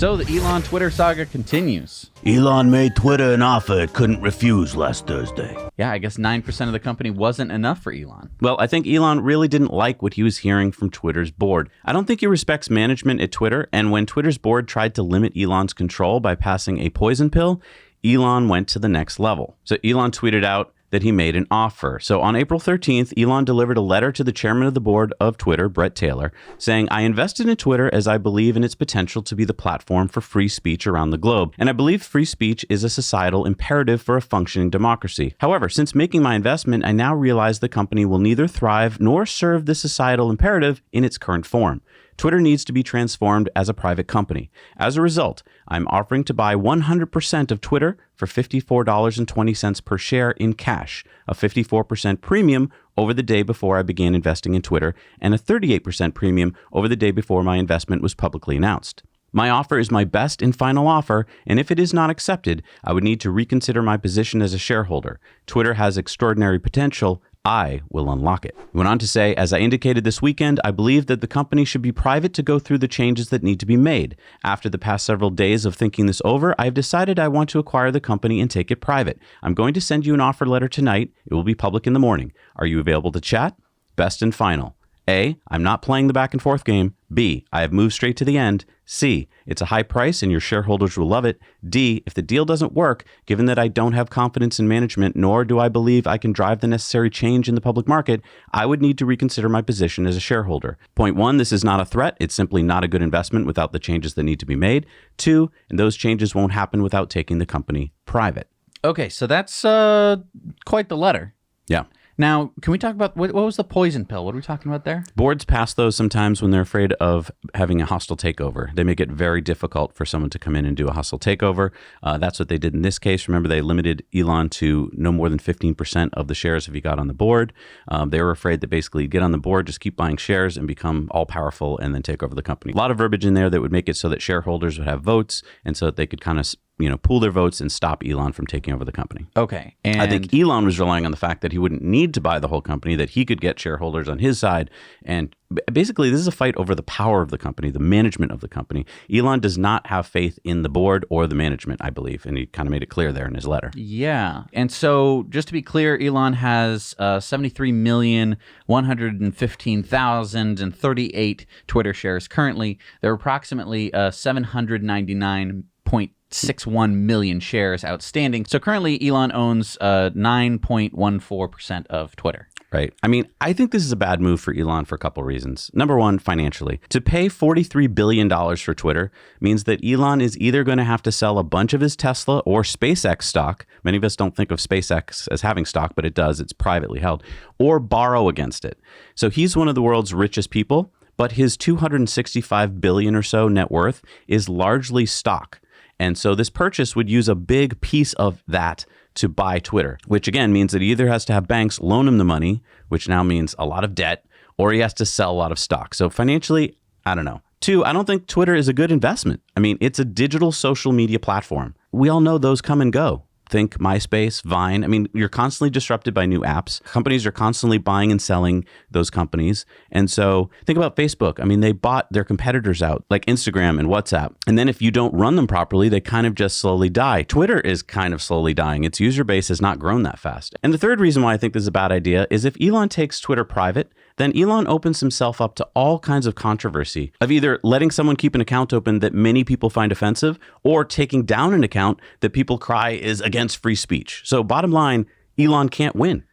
So the Elon Twitter saga continues. Elon made Twitter an offer it couldn't refuse last Thursday. Yeah, I guess 9% of the company wasn't enough for Elon. Well, I think Elon really didn't like what he was hearing from Twitter's board. I don't think he respects management at Twitter, and when Twitter's board tried to limit Elon's control by passing a poison pill, Elon went to the next level. So Elon tweeted out that he made an offer. So on April 13th, Elon delivered a letter to the chairman of the board of Twitter, Brett Taylor, saying, "I invested in Twitter as I believe in its potential to be the platform for free speech around the globe. And I believe free speech is a societal imperative for a functioning democracy. However, since making my investment, I now realize the company will neither thrive nor serve the societal imperative in its current form. Twitter needs to be transformed as a private company. As a result, I'm offering to buy 100% of Twitter for $54.20 per share in cash, a 54% premium over the day before I began investing in Twitter, and a 38% premium over the day before my investment was publicly announced. My offer is my best and final offer, and if it is not accepted, I would need to reconsider my position as a shareholder. Twitter has extraordinary potential. I will unlock it." He went on to say, "As I indicated this weekend, I believe that the company should be private to go through the changes that need to be made. After the past several days of thinking this over, I have decided I want to acquire the company and take it private. I'm going to send you an offer letter tonight. It will be public in the morning. Are you available to chat? Best and final. A, I'm not playing the back and forth game. B, I have moved straight to the end. C, it's a high price and your shareholders will love it. D, if the deal doesn't work, given that I don't have confidence in management, nor do I believe I can drive the necessary change in the public market, I would need to reconsider my position as a shareholder. Point one, this is not a threat. It's simply not a good investment without the changes that need to be made. Two, and those changes won't happen without taking the company private." Okay, so that's quite the letter. Yeah. Now, can we talk about, what was the poison pill? What are we talking about there? Boards pass those sometimes when they're afraid of having a hostile takeover. They make it very difficult for someone to come in and do a hostile takeover. That's what they did in this case. Remember, they limited Elon to no more than 15% of the shares if he got on the board. They were afraid that basically get on the board, just keep buying shares and become all powerful and then take over the company. A lot of verbiage in there that would make it so that shareholders would have votes and so that they could kind of pool their votes and stop Elon from taking over the company. Okay. And I think Elon was relying on the fact that he wouldn't need to buy the whole company, that he could get shareholders on his side. And basically, this is a fight over the power of the company, the management of the company. Elon does not have faith in the board or the management, I believe. And he kind of made it clear there in his letter. Yeah. And so just to be clear, Elon has 73,115,038 Twitter shares currently. There are approximately 799.61 million shares outstanding. So currently, Elon owns 9.14% of Twitter. Right. I mean, I think this is a bad move for Elon for a couple reasons. Number one, financially. To pay $43 billion for Twitter means that Elon is either going to have to sell a bunch of his Tesla or SpaceX stock. Many of us don't think of SpaceX as having stock, but it does. It's privately held. Or borrow against it. So he's one of the world's richest people, but his $265 billion or so net worth is largely stock. And so this purchase would use a big piece of that to buy Twitter, which again means that he either has to have banks loan him the money, which now means a lot of debt, or he has to sell a lot of stock. So financially, I don't know. Two, I don't think Twitter is a good investment. I mean, it's a digital social media platform. We all know those come and go. Think MySpace, Vine. I mean, you're constantly disrupted by new apps. Companies are constantly buying and selling those companies. And so think about Facebook. I mean, they bought their competitors out, like Instagram and WhatsApp. And then if you don't run them properly, they kind of just slowly die. Twitter is kind of slowly dying. Its user base has not grown that fast. And the third reason why I think this is a bad idea is if Elon takes Twitter private, then Elon opens himself up to all kinds of controversy of either letting someone keep an account open that many people find offensive or taking down an account that people cry is against free speech. So bottom line, Elon can't win.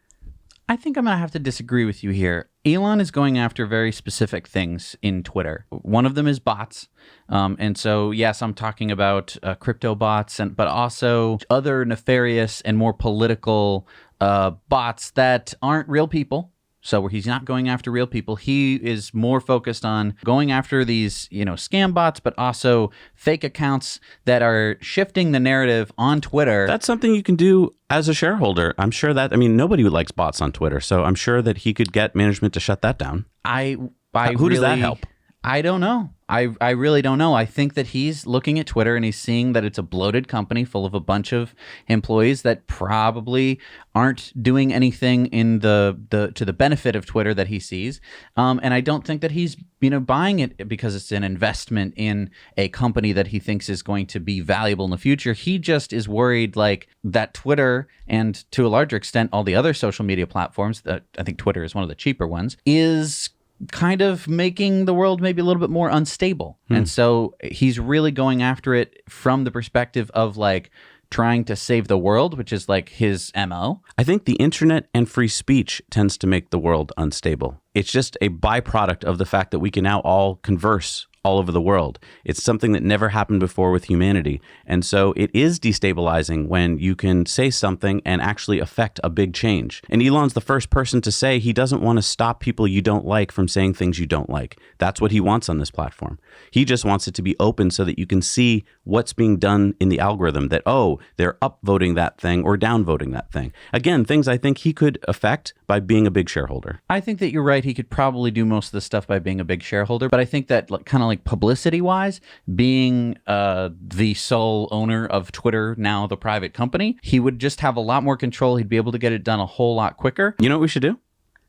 I think I'm going to have to disagree with you here. Elon is going after very specific things in Twitter. One of them is bots. And so, yes, I'm talking about crypto bots, but also other nefarious and more political bots that aren't real people. So he's not going after real people. He is more focused on going after these, scam bots, but also fake accounts that are shifting the narrative on Twitter. That's something you can do as a shareholder. I'm sure that, nobody likes bots on Twitter. So I'm sure that he could get management to shut that down. Who does that help? I don't know. I really don't know. I think that he's looking at Twitter and he's seeing that it's a bloated company full of a bunch of employees that probably aren't doing anything in to the benefit of Twitter that he sees. And I don't think that he's buying it because it's an investment in a company that he thinks is going to be valuable in the future. He just is worried like that Twitter, and to a larger extent all the other social media platforms, that I think Twitter is one of the cheaper ones, is kind of making the world maybe a little bit more unstable. And so he's really going after it from the perspective of like trying to save the world, which is like his MO. I think the internet and free speech tends to make the world unstable. It's just a byproduct of the fact that we can now all converse all over the world. It's something that never happened before with humanity. And so it is destabilizing when you can say something and actually affect a big change. And Elon's the first person to say he doesn't want to stop people you don't like from saying things you don't like. That's what he wants on this platform. He just wants it to be open so that you can see what's being done in the algorithm, that, oh, they're upvoting that thing or downvoting that thing. Again, things I think he could affect by being a big shareholder. I think that you're right. He could probably do most of the stuff by being a big shareholder, but I think that kind of like publicity wise, being the sole owner of Twitter, now the private company, he would just have a lot more control. He'd be able to get it done a whole lot quicker. You know what we should do?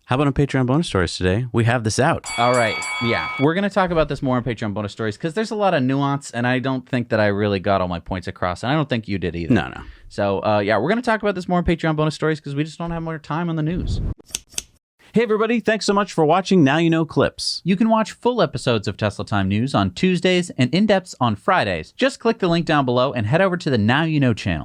How about on Patreon bonus stories today? We have this out. All right. Yeah. We're going to talk about this more on Patreon bonus stories because there's a lot of nuance, and I don't think that I really got all my points across, and I don't think you did either. No. So, yeah, we're going to talk about this more on Patreon bonus stories because we just don't have more time on the news. Hey, everybody. Thanks so much for watching Now You Know Clips. You can watch full episodes of Tesla Time News on Tuesdays and in-depths on Fridays. Just click the link down below and head over to the Now You Know channel.